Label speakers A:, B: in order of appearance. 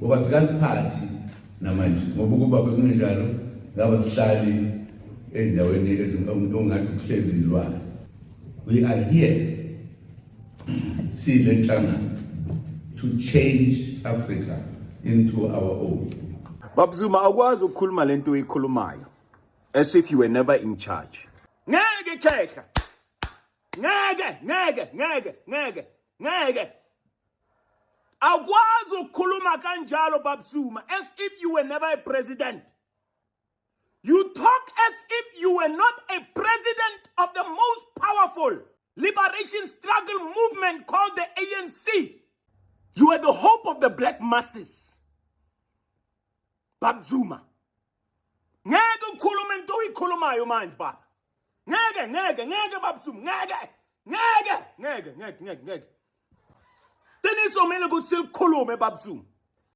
A: ngoba sikaliphathi namanje ngoba kuba bekunjalo ngaba sihlali endaweni ongathi kuhlezilwane. We are here to change Africa into our own.
B: Baba Zuma, akwazi ukukhuluma lento oyikhulumayo as if you were never in charge. Ngeke khehla. Ngeke. Akwazi ukukhuluma kanjalo Baba Zuma as if you were never a president. You talk as if you were not a president of the most powerful liberation struggle movement called the ANC. You were the hope of the black masses. Baba Zuma. Ngeke ukhuluma into oyikhulumayo manje baba. Ngeke Baba Zuma. Ngeke. Teniso mele ukuthi silikhulume Baba Zuma.